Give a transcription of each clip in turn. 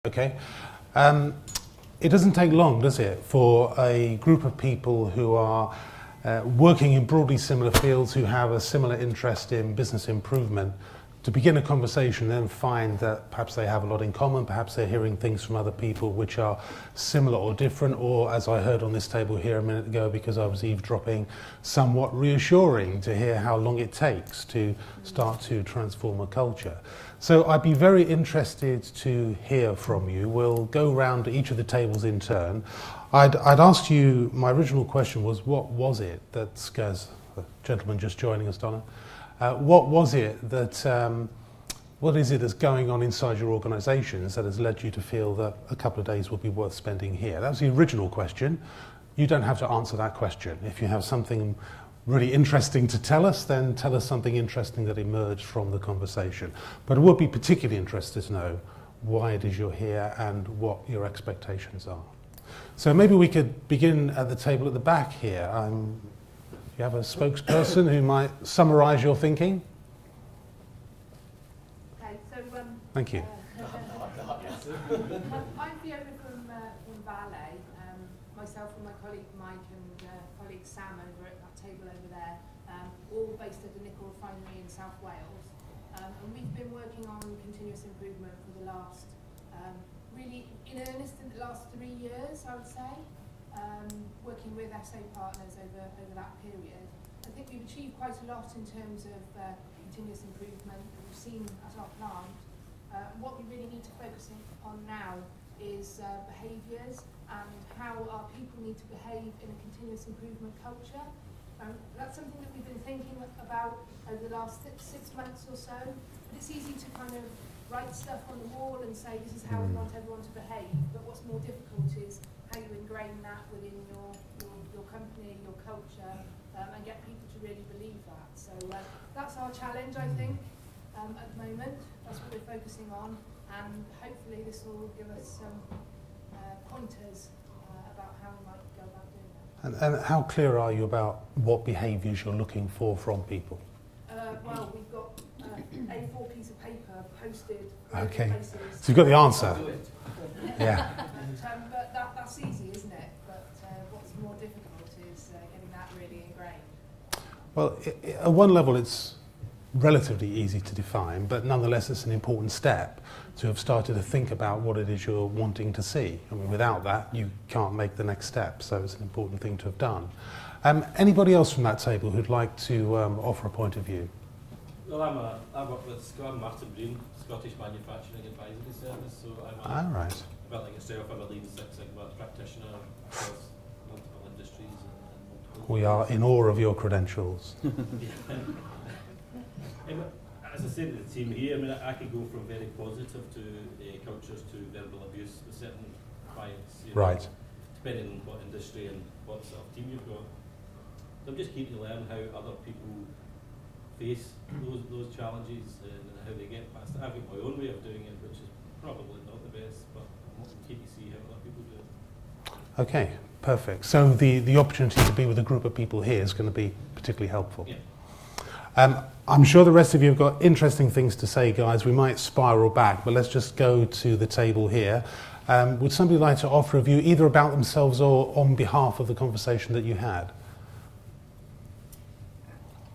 Okay. It doesn't take long, does it, for a group of people who are working in broadly similar fields, who have a similar interest in business improvement, to begin a conversation and then find that perhaps they have a lot in common, perhaps they're hearing things from other people which are similar or different, or, as I heard on this table here a minute ago because I was eavesdropping, somewhat reassuring to hear how long it takes to start to transform a culture. So I'd be very interested to hear from you. We'll go round each of the tables in turn. I'd asked you, my original question was, what was it that scares the gentleman just joining us, Donna? What was it that, what is it that's going on inside your organisations that has led you to feel that a couple of days would be worth spending here? That was the original question. You don't have to answer that question. If you have something really interesting to tell us, then tell us something interesting that emerged from the conversation. But I would be particularly interested to know why it is you're here and what your expectations are. So maybe we could begin at the table at the back here. You have a spokesperson who might summarise your thinking? Okay, so thank you. I'm Fiona from Ballet. Myself and my colleague Mike and colleague Sam over at that table over there, all based at the nickel refinery in South Wales. And we've been working on continuous improvement for the last, really in earnest in the last 3 years, I would say. Working with SA partners over that period. I think we've achieved quite a lot in terms of continuous improvement that we've seen at our plant. What we really need to focus on now is behaviours and how our people need to behave in a continuous improvement culture. That's something that we've been thinking about over the last 6 months or so. But it's easy to kind of write stuff on the wall and say this is how we want everyone to behave. But what's more difficult is how you ingrain that within your company, your culture, and get people to really believe that. So that's our challenge, I think, at the moment. That's what we're focusing on, and hopefully this will give us some pointers about how we might go about doing that. And how clear are you about what behaviours you're looking for from people? Well, we've got A4 piece of paper posted. Okay, places. so you've got the answer. Yeah. But that's easy, isn't it? But what's more difficult is getting that really ingrained. Well, at one level it's relatively easy to define, but nonetheless it's an important step to have started to think about what it is you're wanting to see. I mean, without that you can't make the next step, so it's an important thing to have done. Anybody else from that table who'd like to offer a point of view? Well, I work with Martin Breen, Scottish Manufacturing Advisory Service, so I'm a bit like yourself, I'm a Lean Six Sigma practitioner across multiple industries. We are in awe of your credentials. As I said to the team here, I mean, I could go from very positive to cultures to verbal abuse with certain clients, you know, right, depending on what industry and what sort of team you've got. So I'm just keen to learn how other people face those challenges and how they get past it. I've got my own way of doing it, which is probably not the best, but I'm keen to see how other people do it. Okay, perfect. So the opportunity to be with a group of people here is going to be particularly helpful. Yeah. I'm sure the rest of you have got interesting things to say, guys. We might spiral back, but let's just go to the table here. Would somebody like to offer a view either about themselves or on behalf of the conversation that you had?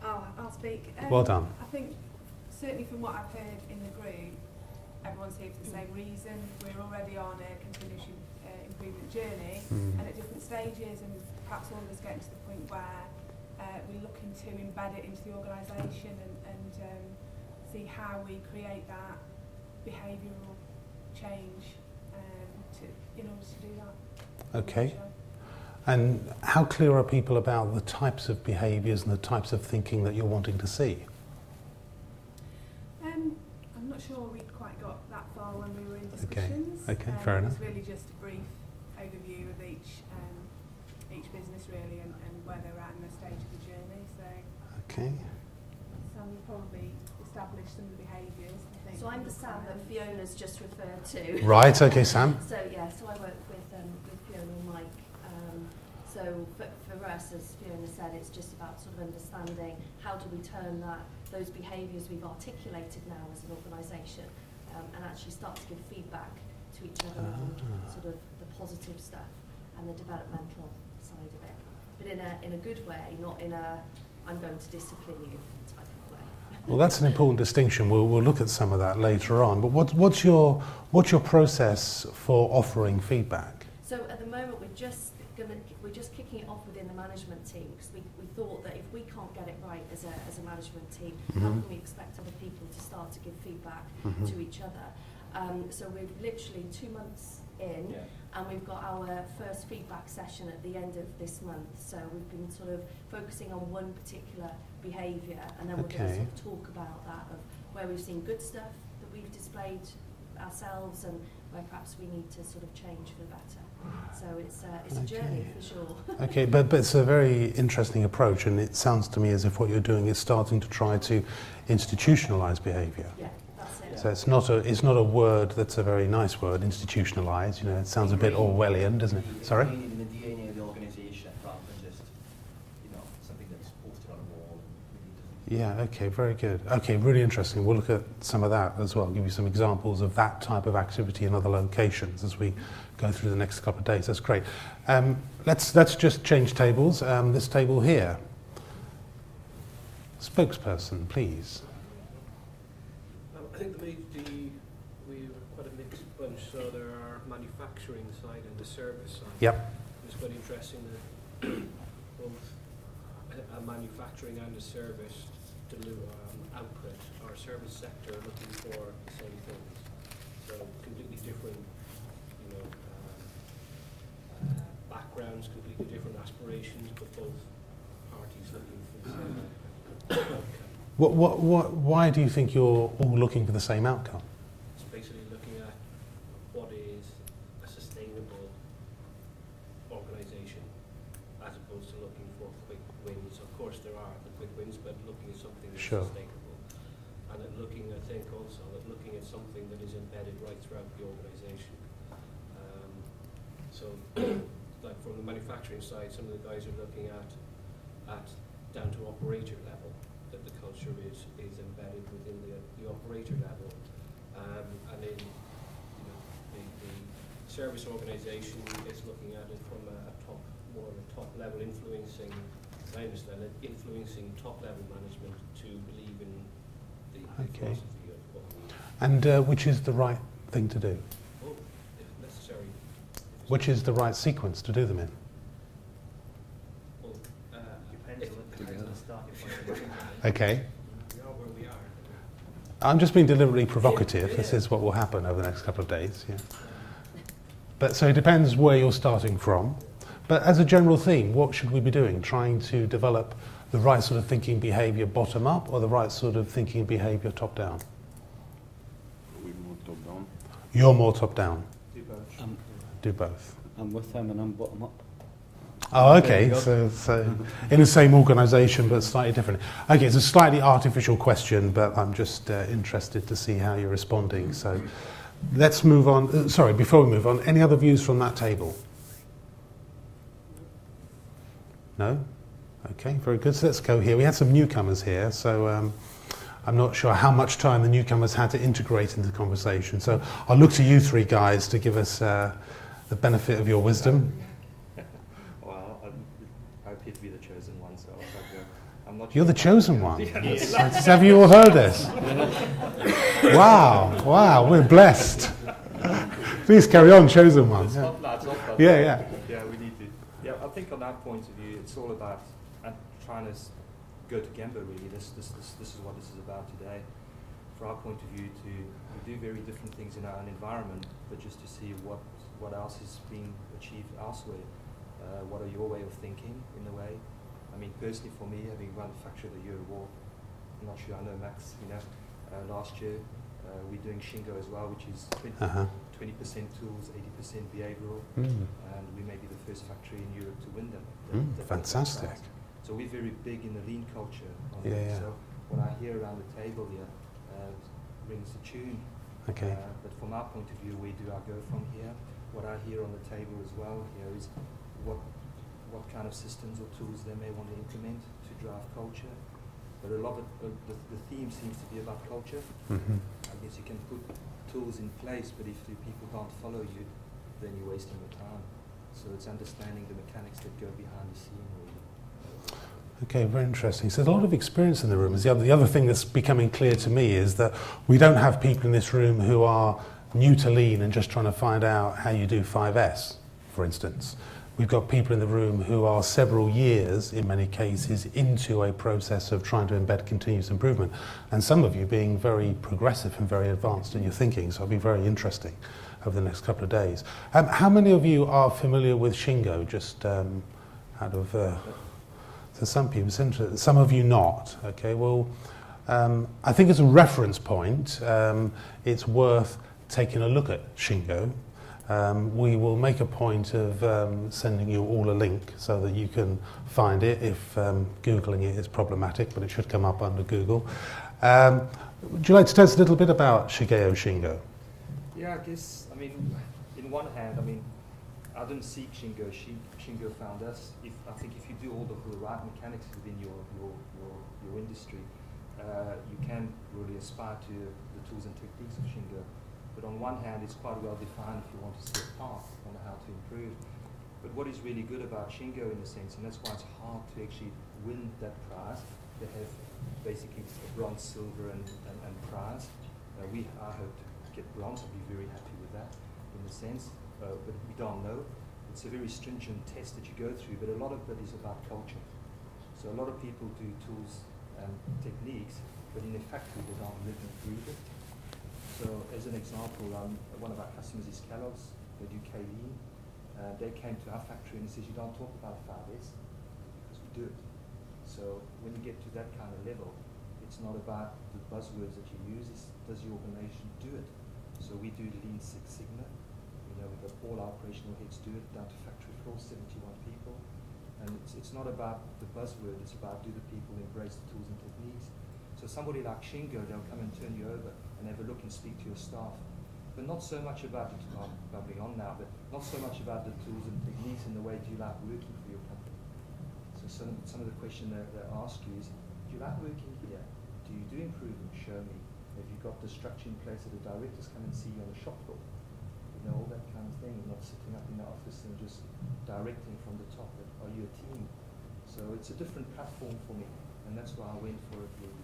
I'll speak. Well done. I think certainly from what I've heard in the group, everyone's here for the same reason. We're already on a continuous improvement journey and at different stages, and perhaps all of us getting to the point where we're looking to embed it into the organisation and see how we create that behavioural change in order to do that. Okay. And how clear are people about the types of behaviours and the types of thinking that you're wanting to see? I'm not sure we quite got that far when we were in discussions. Okay, fair enough. It's really just a brief overview of each business really and where they're at in the stage of the journey. So, okay. Sam will probably establish some of the behaviours. I think. So I'm the Sam that Fiona's just referred to. Right, okay, Sam. So yeah, so I work with Fiona and Mike. So for us, as Fiona said, it's just about sort of understanding how do we turn those behaviours we've articulated now as an organisation and actually start to give feedback to to each other on sort of the positive stuff and the developmental side of it. But in a good way, not in a I'm going to discipline you type of way. Well, that's an important distinction. We'll look at some of that later on. But what's your process for offering feedback? So at the moment we're just kicking it off within the management team, because we thought that if we can't get it right as a management team, how can we expect other people to start to give feedback to each other? So we're literally 2 months in, and we've got our first feedback session at the end of this month. So we've been sort of focusing on one particular behaviour, and then we're going to sort of talk about that, of where we've seen good stuff that we've displayed ourselves and where perhaps we need to sort of change for the better. So it's a journey for sure. Okay, but it's a very interesting approach, and it sounds to me as if what you're doing is starting to try to institutionalise behaviour. Yeah, that's it. So it's not a word that's a very nice word, institutionalise. You know, it sounds a bit Orwellian, doesn't it? Sorry? In the DNA of the organisation, rather than just something that's posted on a wall. Yeah, okay, very good. Okay, really interesting. We'll look at some of that as well, give you some examples of that type of activity in other locations as we go through the next couple of days. That's great. Let's just change tables. This table here. Spokesperson, please. I think we're quite a mixed bunch, so there are manufacturing side and the service side. Yep. It's quite interesting that both a manufacturing and a service output, our service sector are looking for the same things. So completely different, backgrounds, completely different aspirations, but both parties looking for the same outcome. Why do you think you're all looking for the same outcome? It's basically looking at what is a sustainable organisation, as opposed to looking for quick wins. Of course there are the quick wins, but looking at something that's sustainable. And then looking at something that is embedded right throughout the organisation. So like from the manufacturing side, some of the guys are looking at down to operator level, that the culture is embedded within the operator level, and then the service organisation is looking at it from more of a top level, influencing top level management to believe in the philosophy of what we do. And which is the right thing to do? Oh, if necessary. Which is the right sequence to do them in? Well, Depends on the starting point. Okay. we are where we are. I'm just being deliberately provocative. This is what will happen over the next couple of days. Yeah. But so it depends where you're starting from. But as a general theme, what should we be doing? Trying to develop the right sort of thinking behaviour bottom up, or the right sort of thinking behaviour top down? We're more top down. You're more top down. Do both. Do both. I'm with them and I'm bottom up. Oh, okay. So in the same organisation, but slightly different. Okay, it's a slightly artificial question, but I'm just interested to see how you're responding. So let's move on. Sorry, before we move on, any other views from that table? No? Okay, very good. So let's go here. We had some newcomers here, so I'm not sure how much time the newcomers had to integrate into the conversation. So I'll look to you three guys to give us the benefit of your wisdom. Well, I appear to be the chosen one, so I'm not. You're the chosen one. Have you all heard this? Wow, we're blessed. Please carry on, chosen one. Yeah. Yeah, we need to. Yeah, I think on that point of view, it's all about trying to go to Gemba, really. This is what this is about today. For our point of view, we do very different things in our own environment, but just to see what else is being achieved elsewhere. What are your way of thinking, in a way? I mean, personally for me, having won Factory of the Year award, I'm not sure I know Max, last year, we're doing Shingo as well, which is 20% tools, 80% behavioural, and we may be the first factory in Europe to win them. Fantastic. So we're very big in the lean culture. Yeah. So what I hear around the table here rings a tune. Okay. But from our point of view, we do our go from here. What I hear on the table as well here is what kind of systems or tools they may want to implement to drive culture. But a lot of the theme seems to be about culture. I guess you can put tools in place, but if the people can't follow you, then you're wasting your time. So it's understanding the mechanics that go behind the scene, really. Okay, very interesting. So there's a lot of experience in the room. The other thing that's becoming clear to me is that we don't have people in this room who are new to lean and just trying to find out how you do 5S, for instance. We've got people in the room who are several years, in many cases, into a process of trying to embed continuous improvement. And some of you being very progressive and very advanced in your thinking, so it'll be very interesting over the next couple of days. How many of you are familiar with Shingo, just out of... so some people, some of you not. Okay, well, I think as a reference point, it's worth taking a look at Shingo. We will make a point of sending you all a link so that you can find it if Googling it is problematic, but it should come up under Google. Would you like to tell us a little bit about Shigeo Shingo? Yeah, I guess, I mean, in one hand, I mean, I didn't seek Shingo. Shingo found us. I think if you do all the right mechanics within your industry, you can really aspire to the tools and techniques of Shingo. But on one hand, it's quite well defined if you want to see a path on how to improve. But what is really good about Shingo in a sense, and that's why it's hard to actually win that prize, they have basically a bronze, silver, and prize. I hope to get bronze. I'd be very happy with that in a sense, but we don't know. It's a very stringent test that you go through, but a lot of it is about culture. So a lot of people do tools and techniques, but in the factory they don't live and breathe it. So as an example, one of our customers is Kellogg's. They do K-Lean. They came to our factory and says, you don't talk about 5S because we do it. So when you get to that kind of level, it's not about the buzzwords that you use, it's does your organization do it? So we do Lean Six Sigma. We've got all our operational heads do it, down to factory floor, 71 people. And it's not about the buzzword, it's about do the people embrace the tools and techniques. So somebody like Shingo, they'll come and turn you over and have a look and speak to your staff. But not so much about the bubbling on now, but not so much about the tools and techniques and the way do you like working for your company. So some of the questions they ask you is, do you like working here? Do you do improvement? Show me. Have you got the structure in place that the directors come and see you on the shop floor? All that kind of thing, and not sitting up in the office and just directing from the top. But are you a team? So it's a different platform for me, and that's why I went for it with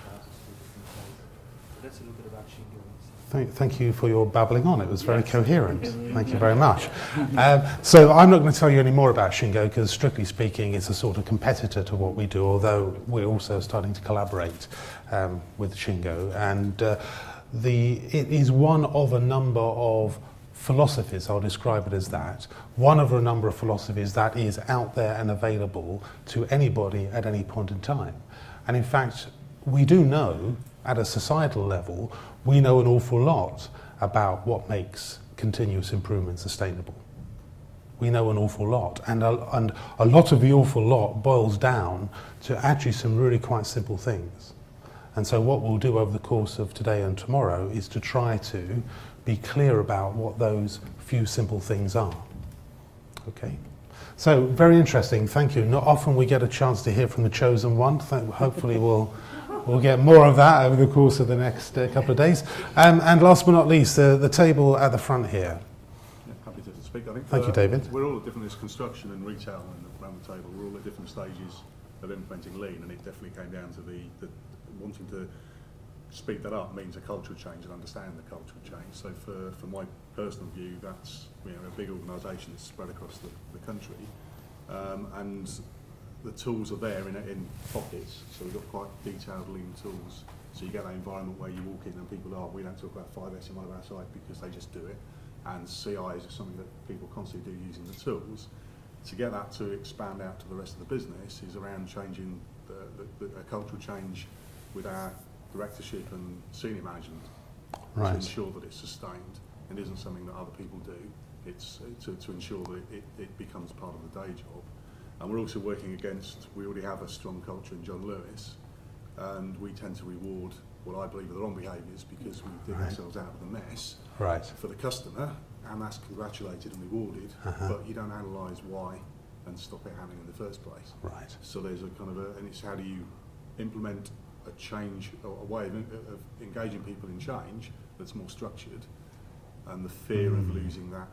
classes to different places. So that's a little bit about Shingo. Thank you for your babbling on. It was very coherent. Thank you very much. So I'm not going to tell you any more about Shingo because, strictly speaking, it's a sort of competitor to what we do, although we're also starting to collaborate with Shingo. And it is one of a number of philosophies, I'll describe it as that, one of a number of philosophies that is out there and available to anybody at any point in time. And in fact, we do know, at a societal level, we know an awful lot about what makes continuous improvement sustainable. We know an awful lot, and a lot of the awful lot boils down to actually some really quite simple things. And so what we'll do over the course of today and tomorrow is to try to be clear about what those few simple things are. Okay? So, very interesting, thank you. Not often we get a chance to hear from the chosen one. Hopefully we'll get more of that over the course of the next couple of days. And last but not least, the table at the front here. Yeah, happy to speak. I think thank you, David. We're all at different, there's construction and retail around the table. We're all at different stages of implementing Lean, and it definitely came down to the wanting to speed that up means a cultural change and understand the cultural change. So for my personal view, that's a big organisation that's spread across the country, and the tools are there in pockets. So we've got quite detailed Lean tools. So you get that environment where you walk in and people we don't talk about 5S in one of our sites because they just do it. And CIs is something that people constantly do using the tools. To get that to expand out to the rest of the business is around changing a cultural change with our directorship and senior management to ensure that it's sustained and isn't something that other people do. It's to ensure that it becomes part of the day job. And we're also working we already have a strong culture in John Lewis, and we tend to reward what I believe are the wrong behaviours because we dig ourselves out of the mess for the customer, and that's congratulated and rewarded, but you don't analyse why and stop it happening in the first place. Right. So there's a kind of and it's how do you implement a change, or a way of engaging people in change that's more structured, and the fear of losing that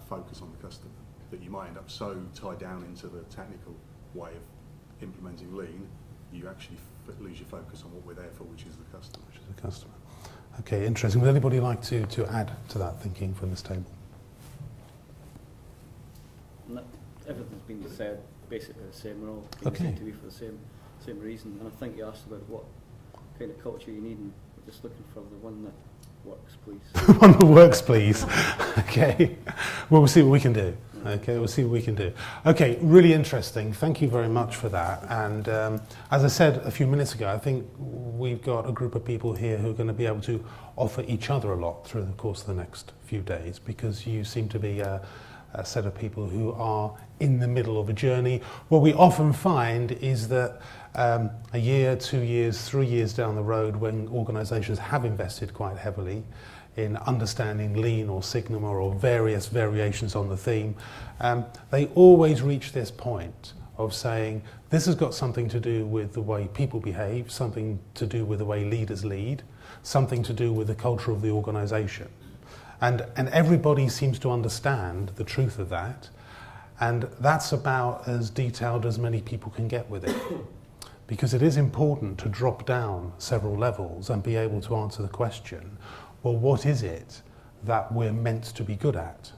focus on the customer, that you might end up so tied down into the technical way of implementing lean, you actually lose your focus on what we're there for, which is the customer. Okay, interesting. Would anybody like to add to that thinking from this table? Everything's been said basically the same. We're all Okay. to be for the same reason. And I think you asked about what kind of culture you need, and we're just looking for the one that works, please. One that works, please. Okay. Well, we'll see what we can do. Okay, we'll see what we can do. Okay, really interesting. Thank you very much for that. And as I said a few minutes ago, I think we've got a group of people here who are going to be able to offer each other a lot through the course of the next few days, because you seem to be a set of people who are in the middle of a journey. What we often find is that a year, 2 years, 3 years down the road, when organisations have invested quite heavily in understanding lean or Sigma or various variations on the theme, they always reach this point of saying, this has got something to do with the way people behave, something to do with the way leaders lead, something to do with the culture of the organisation. And everybody seems to understand the truth of that, and that's about as detailed as many people can get with it. Because it is important to drop down several levels and be able to answer the question, well, what is it that we're meant to be good at?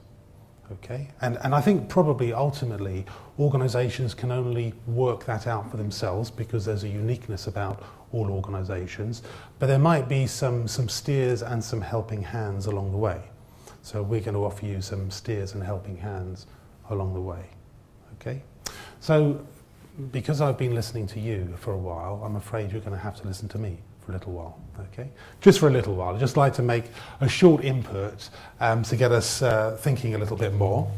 Okay? And I think probably ultimately organisations can only work that out for themselves, because there's a uniqueness about all organisations, but there might be some steers and some helping hands along the way. So we're going to offer you some steers and helping hands along the way. Okay? So because I've been listening to you for a while, I'm afraid you're going to have to listen to me for a little while. Okay? Just for a little while. I'd just like to make a short input to get us thinking a little bit more.